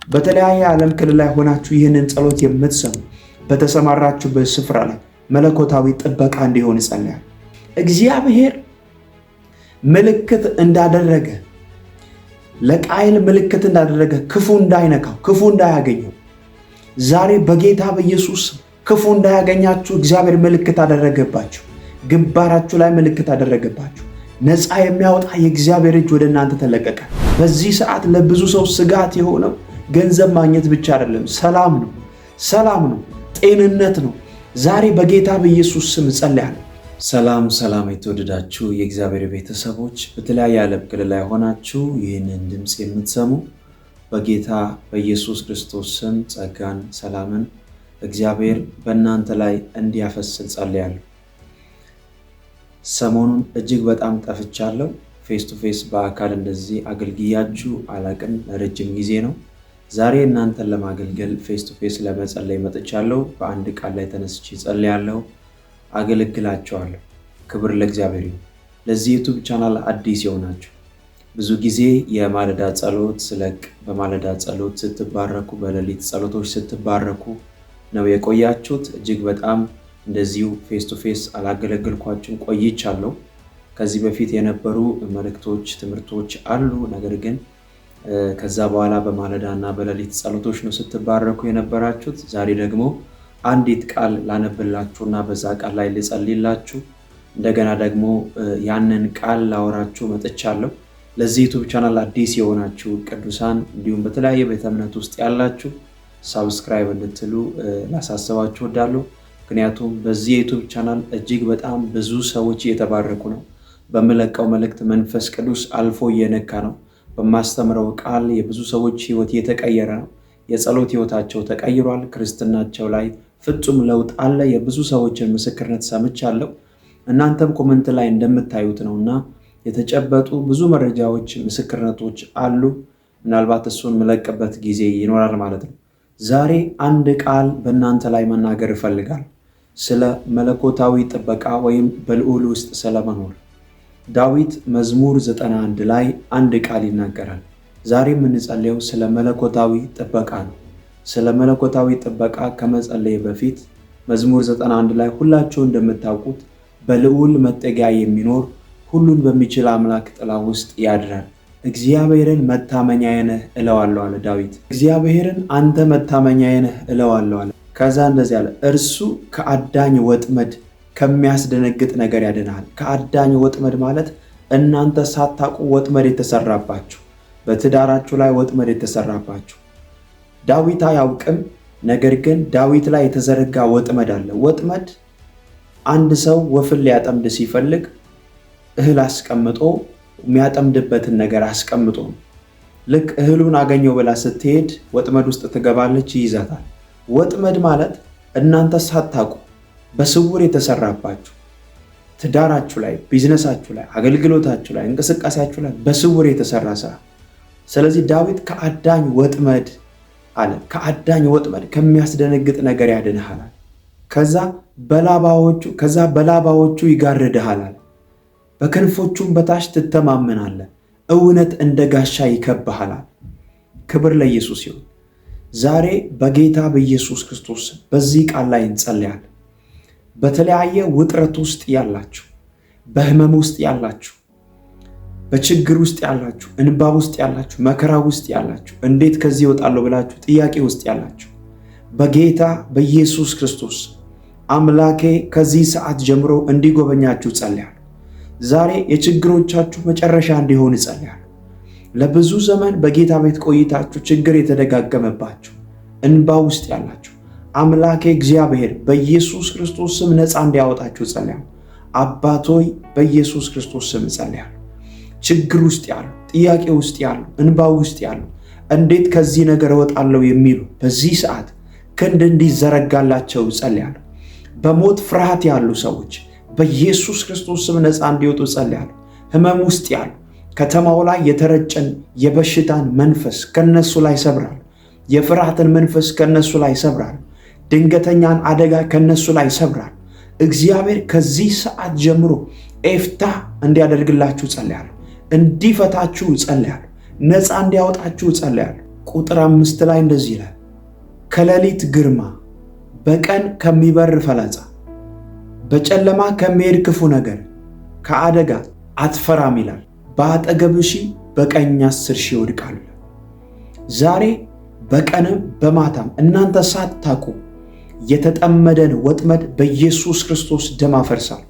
በተለያየ ዓለም ክልል ላይ ሆናችሁ ይህንን ጸሎት የምትሰሙ በተሰማራችሁበት ስፍራ ላይ መለኮታዊ ጥበቃ እንዲሆን ይጸልያል። እግዚአብሔር ምልክት እንዳደረገ ለቃየል ምልክት እንዳደረገ ክፉ እንዳይነካው ክፉ እንዳያገኘው ዛሬ በጌታ በኢየሱስ ክፉ እንዳያገኛችሁ እግዚአብሔር ምልክት አደረገባችሁ። ግንባራችሁ ላይ ምልክት አደረገባችሁ። ነፃ የሚያወጣ የእግዚአብሔር እጅ ወደ እናንተ ተለቀቀ። በዚህ ሰዓት ለብዙ ሰው ስጋት የሆነው ገንዘብ ማግኘት ብቻ አይደለም፣ ሰላም ነው፣ ጤንነት ነው። ዛሬ በጌታ በኢየሱስ ስም ጸልያለሁ። ሰላም የተወደዳችሁ የእግዚአብሔር ቤተሰቦች በተለያየ ዓለም ክልል ላይ ሆናችሁ ይህንን ድምፅ የምትሰሙ በጌታ በኢየሱስ ክርስቶስ ስም ጸጋን፣ ሰላምን እግዚአብሔር በእናንተ ላይ እንዲያፈስ ጸልያለሁ። ሰሞኑን እጅግ በጣም ጠፍቻለሁ። ፌስ ቱ ፌስ በአካል እንደዚህ አገልግያችሁ አላቅም፣ ለረጅም ጊዜ ነው። ዛሬ እናንተን ለማገልገል ፌስ ቱ ፌስ ለመጸለይ መጥቻለሁ። በአንድ ቃል ላይ ተነስቼ ጸልያለሁ፣ አገለግላችኋለሁ። ክብር ለእግዚአብሔር ይሁን። ለዚህ ዩቲዩብ ቻናል አዲስ የሆናችሁ ብዙ ጊዜ የማለዳ ጸሎት ስለቅ በማለዳ ጸሎት ስትባረኩ፣ በሌሊት ጸሎቶች ስትባረኩ ነው የቆያችሁት። እጅግ በጣም እንደዚሁ ፌስ ቱ ፌስ አላገለግልኳችሁም ቆይቻለሁ። ከዚህ በፊት የነበሩ መልእክቶች፣ ትምህርቶች አሉ። ነገር ግን ከዛ በኋላ በማለዳና በሌሊት ጸሎቶች ነው ስትባረኩ የነበራችሁት። ዛሬ ደግሞ አንዲት ቃል ላነብላችሁና በዛ ቃል ላይ ልጸልይላችሁ እንደገና ደግሞ ያንን ቃል ላወራችሁ መጥቻለሁ። ለዚህ ዩቲዩብ ቻናል አዲስ የሆናችሁ ቅዱሳን እንዲሁም በተለያየ ቤተ እምነት ውስጥ ያላችሁ ሳብስክራይብ እንድትሉ ላሳስባችሁ እወዳለሁ። ምክንያቱም በዚህ የዩቲዩብ ቻናል እጅግ በጣም ብዙ ሰዎች እየተባረኩ ነው። በምለቀው መልእክት መንፈስ ቅዱስ አልፎ እየነካ ነው። በማስተምረው ቃል የብዙ ሰዎች ህይወት እየተቀየረ ነው። የጸሎት ህይወታቸው ተቀይሯል። ክርስትናቸው ላይ ፍጹም ለውጥ አለ። የብዙ ሰዎችን ምስክርነት ሰምቻለሁ። እናንተም ኮመንት ላይ እንደምታዩት ነውና የተጨበጡ ብዙ መረጃዎች፣ ምስክርነቶች አሉ። ምናልባት እሱን መለቀበት ጊዜ ይኖራል ማለት ነው። ዛሬ አንድ ቃል በእናንተ ላይ መናገር እፈልጋለሁ። ስለ መለኮታዊ ጥበቃ ወይም በልዑል ውስጥ ስለመኖር። ዳዊት መዝሙር 91 ላይ አንድ ቃል ይናገራል። ዛሬ የምንጸልየው ስለ መለኮታዊ ጥበቃ ነው። ስለ መለኮታዊ ጥበቃ ከመጸለይ በፊት መዝሙር 91 ላይ ሁላችሁ እንደምታውቁት በልዑል መጠጊያ የሚኖር ሁሉን በሚችል አምላክ ጥላ ውስጥ ያድራል፣ እግዚአብሔርን መታመኛዬ ነህ እለዋለሁ አለ ዳዊት። እግዚአብሔርን አንተ መታመኛዬ ነህ እለዋለሁ አለ። ከዛ እንደዚህ አለ፣ እርሱ ከአዳኝ ወጥመድ ከሚያስደነግጥ ነገር ያድናል። ከአዳኝ ወጥመድ ማለት እናንተ ሳታውቁ ወጥመድ የተሰራባችሁ፣ በትዳራችሁ ላይ ወጥመድ የተሰራባችሁ። ዳዊት አያውቅም፣ ነገር ግን ዳዊት ላይ የተዘረጋ ወጥመድ አለ። ወጥመድ አንድ ሰው ወፍን ሊያጠምድ ሲፈልግ እህል አስቀምጦ የሚያጠምድበትን ነገር አስቀምጦ ነው። ልክ እህሉን አገኘው ብላ ስትሄድ ወጥመድ ውስጥ ትገባለች፣ ይይዛታል። ወጥመድ ማለት እናንተ ሳታውቁ በስውር የተሰራባችሁ ትዳራችሁ ላይ፣ ቢዝነሳችሁ ላይ፣ አገልግሎታችሁ ላይ፣ እንቅስቃሴያችሁ ላይ በስውር የተሰራ ስራ። ስለዚህ ዳዊት ከአዳኝ ወጥመድ አለ፣ ከአዳኝ ወጥመድ ከሚያስደነግጥ ነገር ያድንሃል። ከዛ በላባዎቹ ይጋርድሃል፣ በክንፎቹም በታች ትተማመናለህ፣ እውነት እንደ ጋሻ ይከብሃል። ክብር ለኢየሱስ ይሁን። ዛሬ በጌታ በኢየሱስ ክርስቶስ በዚህ ቃል ላይ እንጸልያለን። በተለያየ ውጥረት ውስጥ ያላችሁ፣ በህመም ውስጥ ያላችሁ፣ በችግር ውስጥ ያላችሁ፣ እንባ ውስጥ ያላችሁ፣ መከራ ውስጥ ያላችሁ፣ እንዴት ከዚህ እወጣለሁ ብላችሁ ጥያቄ ውስጥ ያላችሁ በጌታ በኢየሱስ ክርስቶስ አምላኬ ከዚህ ሰዓት ጀምሮ እንዲጎበኛችሁ ጸልያለሁ። ዛሬ የችግሮቻችሁ መጨረሻ እንዲሆን ጸልያለሁ። ለብዙ ዘመን በጌታ ቤት ቆይታችሁ ችግር የተደጋገመባችሁ፣ እንባ ውስጥ ያላችሁ አምላኬ እግዚአብሔር በኢየሱስ ክርስቶስ ስም ነፃ እንዲያወጣችሁ ጸልያለሁ። አባቶይ በኢየሱስ ክርስቶስ ስም ጸልያለሁ። ችግር ውስጥ ያሉ፣ ጥያቄ ውስጥ ያሉ፣ እንባ ውስጥ ያሉ፣ እንዴት ከዚህ ነገር እወጣለሁ የሚሉ በዚህ ሰዓት ክንድ እንዲዘረጋላቸው ጸልያለሁ። በሞት ፍርሃት ያሉ ሰዎች በኢየሱስ ክርስቶስ ስም ነፃ እንዲወጡ ጸልያለሁ። ህመም ውስጥ ያሉ፣ ከተማው ላይ የተረጨን የበሽታን መንፈስ ከነሱ ላይ ሰብራል። የፍርሃትን መንፈስ ከነሱ ላይ ሰብራል። ድንገተኛን አደጋ ከነሱ ላይ ሰብራል። እግዚአብሔር ከዚህ ሰዓት ጀምሮ ኤፍታ እንዲያደርግላችሁ ጸልያለሁ። እንዲፈታችሁ ጸልያለሁ። ነፃ እንዲያወጣችሁ ጸልያለሁ። ቁጥር 5 ላይ እንደዚህ ይላል፣ ከሌሊት ግርማ፣ በቀን ከሚበር ፈላጻ፣ በጨለማ ከሚሄድ ክፉ ነገር፣ ከአደጋ አትፈራም ይላል። በአጠገብህ 1000 በቀኝ 10,000 ይወድቃሉ። ዛሬ በቀንም በማታም እናንተ ሳታውቁ የተጠመደን ወጥመድ በኢየሱስ ክርስቶስ ደም አፈርሳል።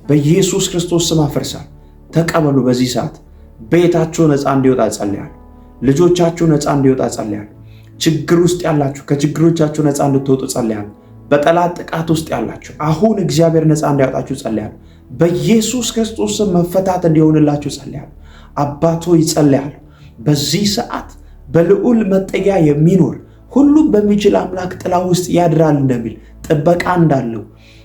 በኢየሱስ ክርስቶስ ስም አፈርሳል። ተቀበሉ። በዚህ ሰዓት ቤታችሁ ነፃ እንዲወጣ ጸልያለሁ። ልጆቻችሁ ነፃ እንዲወጣ ጸልያለሁ። ችግር ውስጥ ያላችሁ ከችግሮቻችሁ ነፃ እንድትወጡ ጸልያለሁ። በጠላት ጥቃት ውስጥ ያላችሁ አሁን እግዚአብሔር ነፃ እንዲያወጣችሁ ጸልያለሁ። በኢየሱስ ክርስቶስ ስም መፈታት እንዲሆንላችሁ ጸልያለሁ። አባቶ ይጸልያለሁ። በዚህ ሰዓት በልዑል መጠጊያ የሚኖር ሁሉም በሚችል አምላክ ጥላ ውስጥ ያድራል እንደሚል ጥበቃ እንዳለው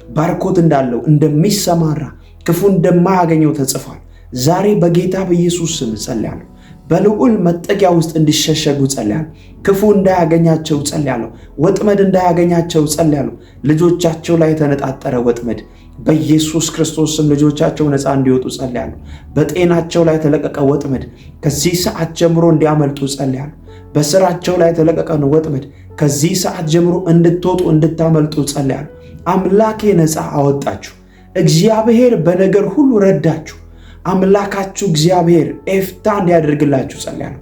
ባርኮት እንዳለው እንደሚሰማራ ክፉ እንደማያገኘው ተጽፏል። ዛሬ በጌታ በኢየሱስ ስም ጸልያለሁ። በልዑል መጠጊያ ውስጥ እንዲሸሸጉ ጸልያለሁ። ክፉ እንዳያገኛቸው ጸልያለሁ። ወጥመድ እንዳያገኛቸው ጸልያለሁ። ልጆቻቸው ላይ የተነጣጠረ ወጥመድ በኢየሱስ ክርስቶስ ስም ልጆቻቸው ነፃ እንዲወጡ ጸልያለሁ። በጤናቸው ላይ የተለቀቀ ወጥመድ ከዚህ ሰዓት ጀምሮ እንዲያመልጡ ጸልያለሁ። በስራቸው ላይ የተለቀቀን ወጥመድ ከዚህ ሰዓት ጀምሮ እንድትወጡ እንድታመልጡ ጸልያለሁ። አምላኬ ነፃ አወጣችሁ። እግዚአብሔር በነገር ሁሉ ረዳችሁ። አምላካችሁ እግዚአብሔር ኤፍታ እንዲያደርግላችሁ ጸልያለሁ።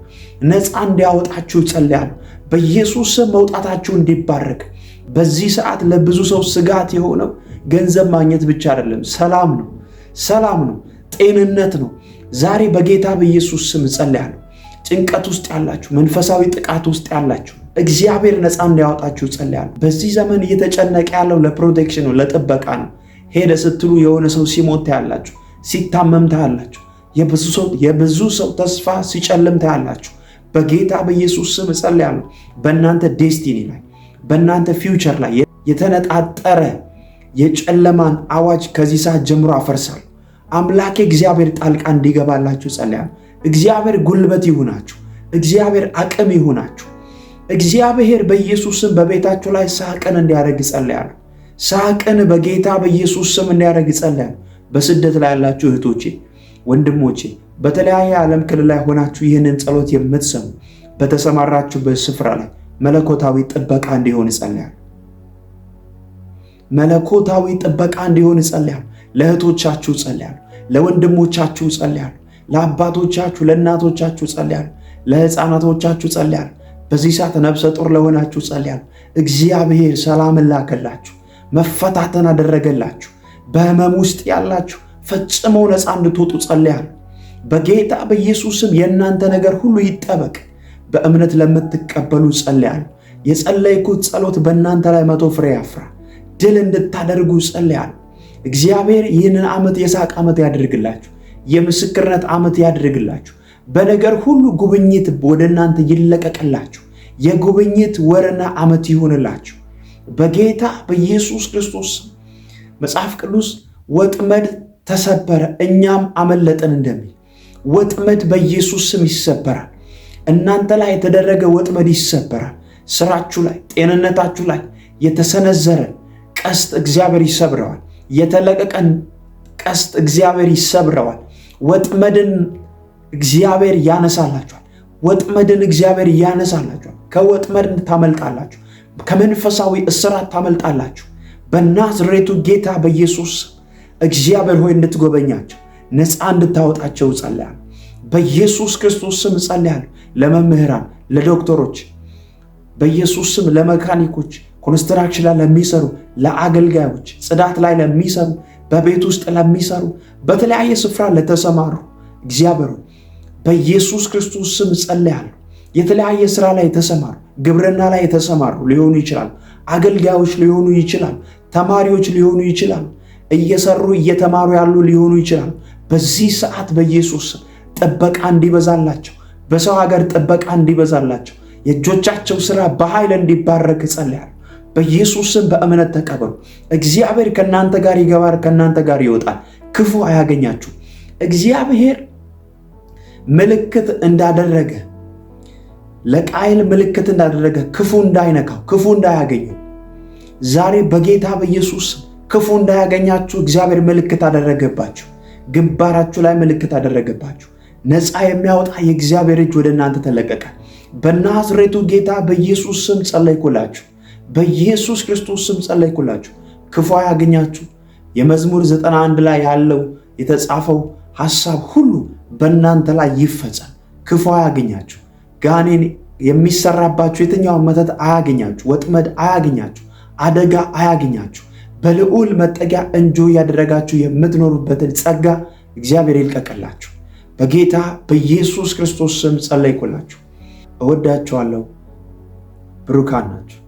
ነፃ እንዲያወጣችሁ ጸልያለሁ። በኢየሱስ ስም መውጣታችሁ እንዲባረክ። በዚህ ሰዓት ለብዙ ሰው ስጋት የሆነው ገንዘብ ማግኘት ብቻ አይደለም፣ ሰላም ነው፣ ሰላም ነው፣ ጤንነት ነው። ዛሬ በጌታ በኢየሱስ ስም ጸልያለሁ። ጭንቀት ውስጥ ያላችሁ፣ መንፈሳዊ ጥቃት ውስጥ ያላችሁ እግዚአብሔር ነፃ እንዲያወጣችሁ ጸልያለሁ። በዚህ ዘመን እየተጨነቀ ያለው ለፕሮቴክሽን ነው፣ ለጥበቃ ነው። ሄደ ስትሉ የሆነ ሰው ሲሞት ታያላችሁ፣ ሲታመም ታያላችሁ፣ የብዙ ሰው ተስፋ ሲጨልም ታያላችሁ። በጌታ በኢየሱስ ስም ጸልያለሁ። በእናንተ ዴስቲኒ ላይ በእናንተ ፊውቸር ላይ የተነጣጠረ የጨለማን አዋጅ ከዚህ ሰዓት ጀምሮ አፈርሳለሁ። አምላኬ እግዚአብሔር ጣልቃ እንዲገባላችሁ ጸልያለሁ። እግዚአብሔር ጉልበት ይሁናችሁ። እግዚአብሔር አቅም ይሁናችሁ። እግዚአብሔር በኢየሱስ ስም በቤታችሁ ላይ ሳቅን እንዲያደርግ ጸልያለሁ። ሳቅን በጌታ በኢየሱስ ስም እንዲያደርግ ጸልያለሁ። በስደት ላይ ያላችሁ እህቶቼ፣ ወንድሞቼ በተለያየ ዓለም ክልል ላይ ሆናችሁ ይህንን ጸሎት የምትሰሙ በተሰማራችሁበት ስፍራ ላይ መለኮታዊ ጥበቃ እንዲሆን ጸልያለሁ። መለኮታዊ ጥበቃ እንዲሆን ጸልያለሁ። ለእህቶቻችሁ ጸልያለሁ። ለወንድሞቻችሁ ጸልያለሁ። ለአባቶቻችሁ ለእናቶቻችሁ ጸልያለሁ። ለሕፃናቶቻችሁ ጸልያለሁ። በዚህ ሰዓት ነፍሰ ጡር ለሆናችሁ ጸልያለሁ። እግዚአብሔር ሰላምን ላከላችሁ፣ መፈታተን አደረገላችሁ። በህመም ውስጥ ያላችሁ ፈጽሞ ነፃ እንድትወጡ ጸልያለሁ። በጌታ በኢየሱስም የእናንተ ነገር ሁሉ ይጠበቅ። በእምነት ለምትቀበሉ ጸልያለሁ። የጸለይኩት ጸሎት በእናንተ ላይ 100 ፍሬ ያፍራ። ድል እንድታደርጉ ጸልያለሁ። እግዚአብሔር ይህንን ዓመት የሳቅ ዓመት ያድርግላችሁ። የምስክርነት ዓመት ያድርግላችሁ። በነገር ሁሉ ጉብኝት ወደ እናንተ ይለቀቅላችሁ። የጉብኝት ወርና ዓመት ይሁንላችሁ በጌታ በኢየሱስ ክርስቶስ። መጽሐፍ ቅዱስ ወጥመድ ተሰበረ እኛም አመለጠን እንደሚል ወጥመድ በኢየሱስ ስም ይሰበራል። እናንተ ላይ የተደረገ ወጥመድ ይሰበራል። ስራችሁ ላይ፣ ጤንነታችሁ ላይ የተሰነዘረ ቀስት እግዚአብሔር ይሰብረዋል። የተለቀቀን ቀስት እግዚአብሔር ይሰብረዋል። ወጥመድን እግዚአብሔር ያነሳላችኋል። ወጥመድን እግዚአብሔር ያነሳላችኋል። ከወጥመድ ታመልጣላችሁ። ከመንፈሳዊ እስራት ታመልጣላችሁ። በናዝሬቱ ጌታ በኢየሱስ እግዚአብሔር ሆይ እንድትጎበኛቸው፣ ነፃ እንድታወጣቸው ጸልያለሁ። በኢየሱስ ክርስቶስ ስም ጸልያለሁ። ለመምህራን፣ ለዶክተሮች፣ በኢየሱስ ስም ለመካኒኮች፣ ኮንስትራክሽን ላይ ለሚሰሩ፣ ለአገልጋዮች፣ ጽዳት ላይ ለሚሰሩ፣ በቤት ውስጥ ለሚሰሩ፣ በተለያየ ስፍራ ለተሰማሩ እግዚአብሔር በኢየሱስ ክርስቶስ ስም ጸልያለሁ። የተለያየ ስራ ላይ የተሰማሩ፣ ግብርና ላይ የተሰማሩ ሊሆኑ ይችላሉ። አገልጋዮች ሊሆኑ ይችላሉ። ተማሪዎች ሊሆኑ ይችላሉ። እየሰሩ እየተማሩ ያሉ ሊሆኑ ይችላሉ። በዚህ ሰዓት በኢየሱስ ስም ጥበቃ እንዲበዛላቸው፣ በሰው ሀገር ጥበቃ እንዲበዛላቸው፣ የእጆቻቸው ስራ በኃይል እንዲባረክ ጸልያለሁ። በኢየሱስ ስም በእምነት ተቀበሉ። እግዚአብሔር ከእናንተ ጋር ይገባል፣ ከእናንተ ጋር ይወጣል። ክፉ አያገኛችሁ። እግዚአብሔር ምልክት እንዳደረገ ለቃየል ምልክት እንዳደረገ ክፉ እንዳይነካው፣ ክፉ እንዳያገኘው ዛሬ በጌታ በኢየሱስ ክፉ እንዳያገኛችሁ እግዚአብሔር ምልክት አደረገባችሁ። ግንባራችሁ ላይ ምልክት አደረገባችሁ። ነፃ የሚያወጣ የእግዚአብሔር እጅ ወደ እናንተ ተለቀቀ። በናዝሬቱ ጌታ በኢየሱስ ስም ጸለይኩላችሁ። በኢየሱስ ክርስቶስ ስም ጸለይኩላችሁ። ክፉ ያገኛችሁ። የመዝሙር 91 ላይ ያለው የተጻፈው ሐሳብ ሁሉ በእናንተ ላይ ይፈጸም። ክፉ ያገኛችሁ። ጋኔን የሚሰራባችሁ የትኛውን መተት አያገኛችሁ። ወጥመድ አያገኛችሁ። አደጋ አያገኛችሁ። በልዑል መጠጊያ እንጆ ያደረጋችሁ የምትኖሩበትን ጸጋ እግዚአብሔር ይልቀቅላችሁ። በጌታ በኢየሱስ ክርስቶስ ስም ጸለይኩላችሁ። እወዳችኋለሁ። ብሩካን ናችሁ።